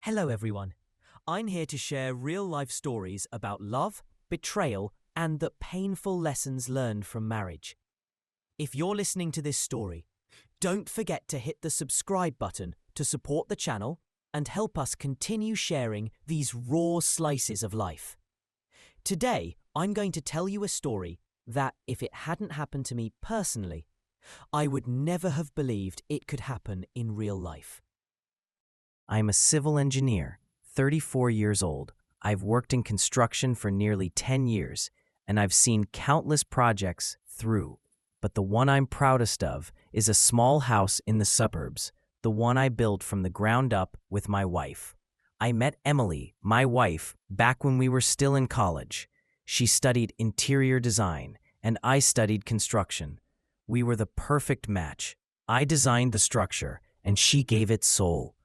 Hello, everyone. I'm here to share real life stories about love, betrayal, and the painful lessons learned from marriage. If you're listening to this story, don't forget to hit the subscribe button to support the channel and help us continue sharing these raw slices of life. Today, I'm going to tell you a story that, if it hadn't happened to me personally, I would never have believed it could happen in real life. I'm a civil engineer, 34 years old. I've worked in construction for nearly 10 years, and I've seen countless projects through. But the one I'm proudest of is a small house in the suburbs, the one I built from the ground up with my wife. I met Emily, my wife, back when we were still in college. She studied interior design, and I studied construction. We were the perfect match. I designed the structure, and she gave it soul.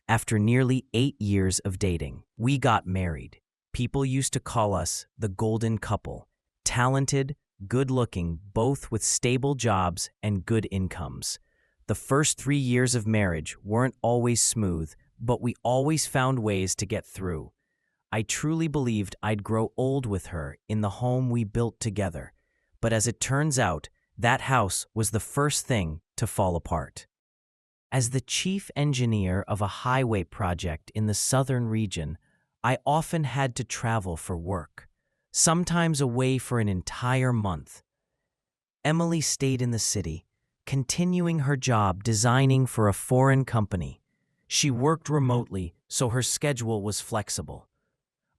After nearly 8 years of dating, we got married. People used to call us the golden couple. Talented, good-looking, both with stable jobs and good incomes. The first 3 years of marriage weren't always smooth, but we always found ways to get through. I truly believed I'd grow old with her in the home we built together. But as it turns out, that house was the first thing to fall apart. As the chief engineer of a highway project in the southern region, I often had to travel for work, sometimes away for an entire month. Emily stayed in the city, continuing her job designing for a foreign company. She worked remotely, so her schedule was flexible.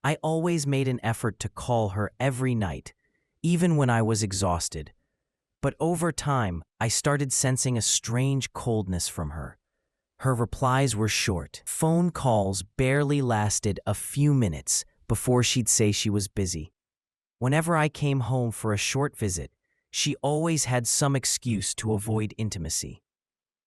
I always made an effort to call her every night, even when I was exhausted. But over time, I started sensing a strange coldness from her. Her replies were short. Phone calls barely lasted a few minutes before she'd say she was busy. Whenever I came home for a short visit, she always had some excuse to avoid intimacy.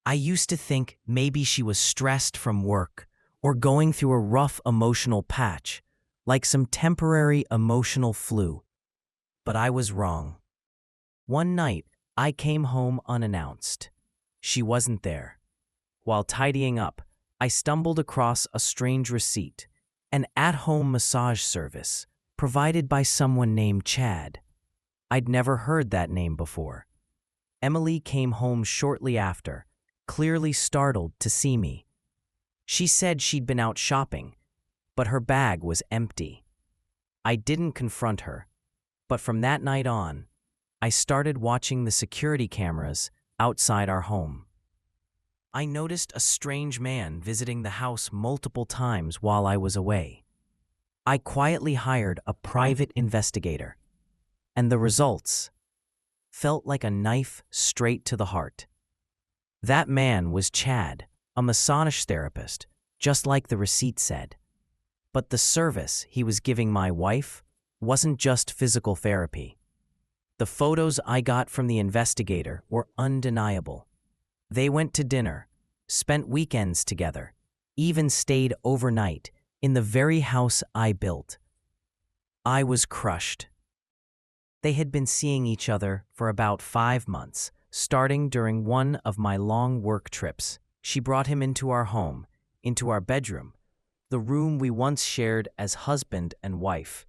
I used to think maybe she was stressed from work or going through a rough emotional patch, like some temporary emotional flu. But I was wrong. One night, I came home unannounced. She wasn't there. While tidying up, I stumbled across a strange receipt, an at-home massage service provided by someone named Chad. I'd never heard that name before. Emily came home shortly after, clearly startled to see me. She said she'd been out shopping, but her bag was empty. I didn't confront her, but from that night on, I started watching the security cameras outside our home. I noticed a strange man visiting the house multiple times while I was away. I quietly hired a private investigator, and the results felt like a knife straight to the heart. That man was Chad, a massage therapist, just like the receipt said. But the service he was giving my wife wasn't just physical therapy. The photos I got from the investigator were undeniable. They went to dinner, spent weekends together, even stayed overnight in the very house I built. I was crushed. They had been seeing each other for about 5 months, starting during one of my long work trips. She brought him into our home, into our bedroom, the room we once shared as husband and wife.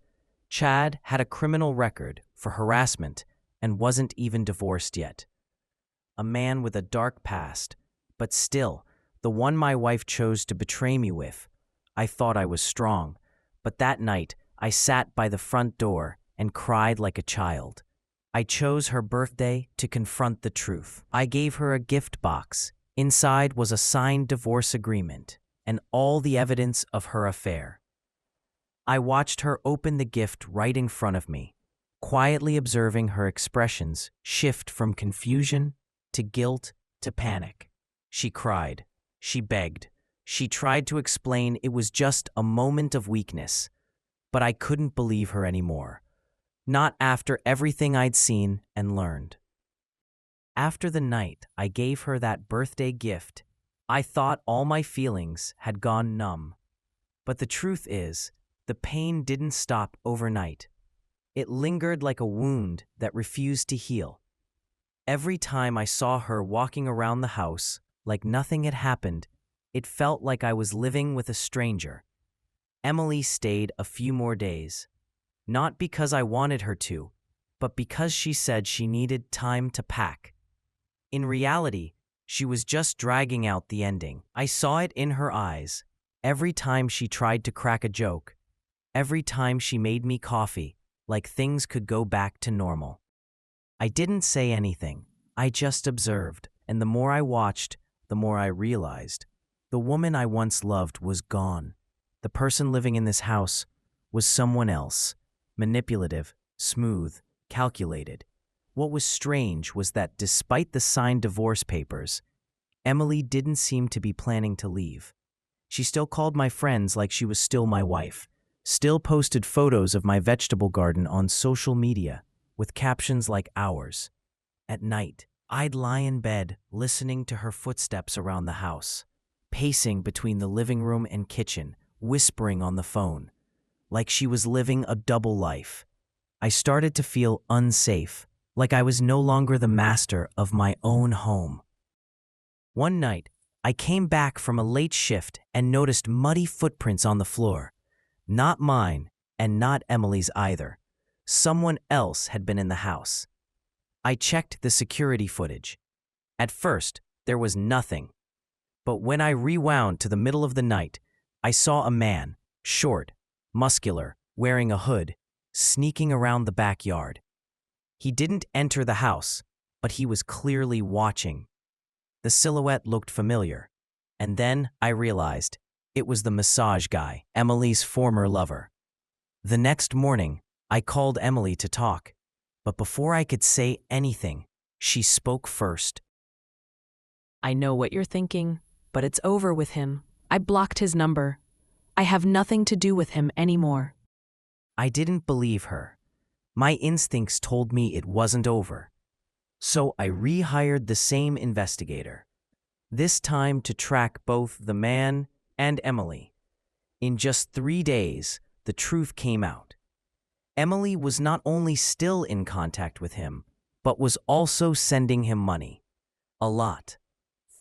Chad had a criminal record for harassment and wasn't even divorced yet. A man with a dark past, but still, the one my wife chose to betray me with. I thought I was strong, but that night I sat by the front door and cried like a child. I chose her birthday to confront the truth. I gave her a gift box. Inside was a signed divorce agreement and all the evidence of her affair. I watched her open the gift right in front of me, quietly observing her expressions shift from confusion to guilt to panic. She cried. She begged. She tried to explain it was just a moment of weakness, but I couldn't believe her anymore. Not after everything I'd seen and learned. After the night I gave her that birthday gift, I thought all my feelings had gone numb. But the truth is, the pain didn't stop overnight. It lingered like a wound that refused to heal. Every time I saw her walking around the house like nothing had happened, It felt like I was living with a stranger. Emily stayed a few more days, not because I wanted her to, but because she said she needed time to pack. In reality, she was just dragging out the ending. I saw it in her eyes. Every time she tried to crack a joke, every time she made me coffee, like things could go back to normal. I didn't say anything. I just observed, and the more I watched, the more I realized. The woman I once loved was gone. The person living in this house was someone else, manipulative, smooth, calculated. What was strange was that despite the signed divorce papers, Emily didn't seem to be planning to leave. She still called my friends like she was still my wife, still posted photos of my vegetable garden on social media with captions like ours. At night, I'd lie in bed listening to her footsteps around the house, pacing between the living room and kitchen, whispering on the phone, like she was living a double life. I started to feel unsafe, like I was no longer the master of my own home. One night, I came back from a late shift and noticed muddy footprints on the floor. Not mine, and not Emily's either. Someone else had been in the house. I checked the security footage. At first, there was nothing. But when I rewound to the middle of the night, I saw a man, short, muscular, wearing a hood, sneaking around the backyard. He didn't enter the house, but he was clearly watching. The silhouette looked familiar, and then I realized it was the massage guy, Emily's former lover. The next morning, I called Emily to talk, but before I could say anything, she spoke first. I know what you're thinking, but it's over with him. I blocked his number. I have nothing to do with him anymore. I didn't believe her. My instincts told me it wasn't over. So I rehired the same investigator, this time to track both the man and Emily. In just 3 days, the truth came out. Emily was not only still in contact with him, but was also sending him money. A lot.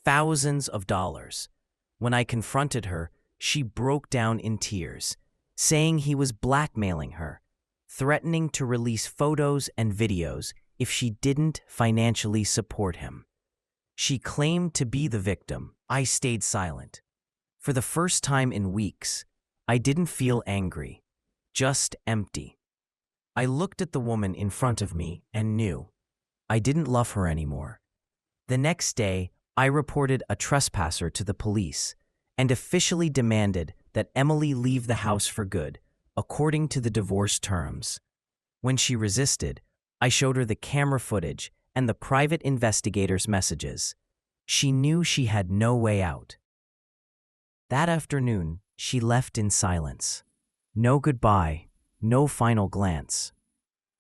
Thousands of dollars. When I confronted her, she broke down in tears, saying he was blackmailing her, threatening to release photos and videos if she didn't financially support him. She claimed to be the victim. I stayed silent. For the first time in weeks, I didn't feel angry, just empty. I looked at the woman in front of me and knew I didn't love her anymore. The next day, I reported a trespasser to the police and officially demanded that Emily leave the house for good, according to the divorce terms. When she resisted, I showed her the camera footage and the private investigator's messages. She knew she had no way out. That afternoon, she left in silence. No goodbye, no final glance.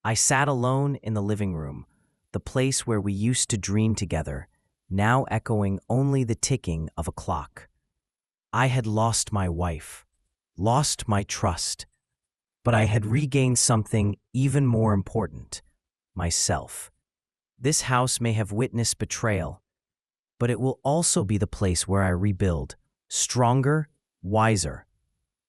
I sat alone in the living room, the place where we used to dream together, now echoing only the ticking of a clock. I had lost my wife, lost my trust, but I had regained something even more important, myself. This house may have witnessed betrayal, but it will also be the place where I rebuild, stronger, wiser.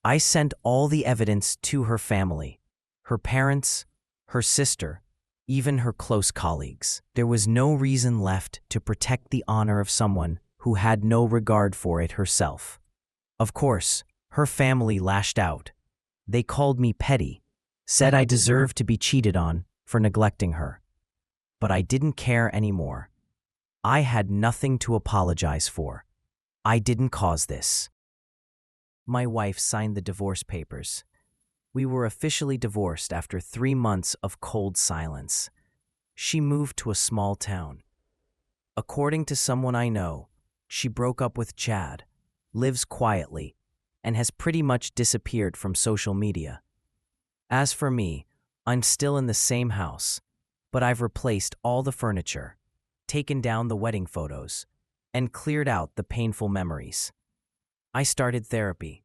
I sent all the evidence to her family, her parents, her sister, even her close colleagues. There was no reason left to protect the honor of someone who had no regard for it herself. Of course, her family lashed out. They called me petty, said I deserved to be cheated on for neglecting her. But I didn't care anymore. I had nothing to apologize for. I didn't cause this. My wife signed the divorce papers. We were officially divorced after 3 months of cold silence. She moved to a small town. According to someone I know, she broke up with Chad, lives quietly, and has pretty much disappeared from social media. As for me, I'm still in the same house, but I've replaced all the furniture, taken down the wedding photos, and cleared out the painful memories. I started therapy.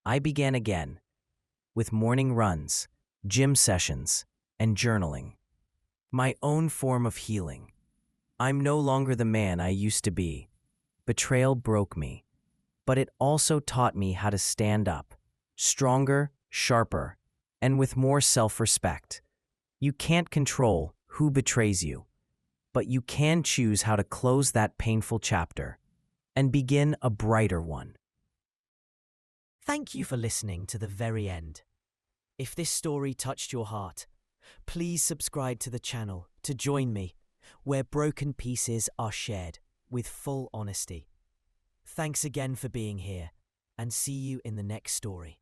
I began again, with morning runs, gym sessions, and journaling. My own form of healing. I'm no longer the man I used to be. Betrayal broke me, but it also taught me how to stand up, stronger, sharper, and with more self-respect. You can't control who betrays you, but you can choose how to close that painful chapter and begin a brighter one. Thank you for listening to the very end. If this story touched your heart, please subscribe to the channel to join me, where broken pieces are shared with full honesty. Thanks again for being here, and see you in the next story.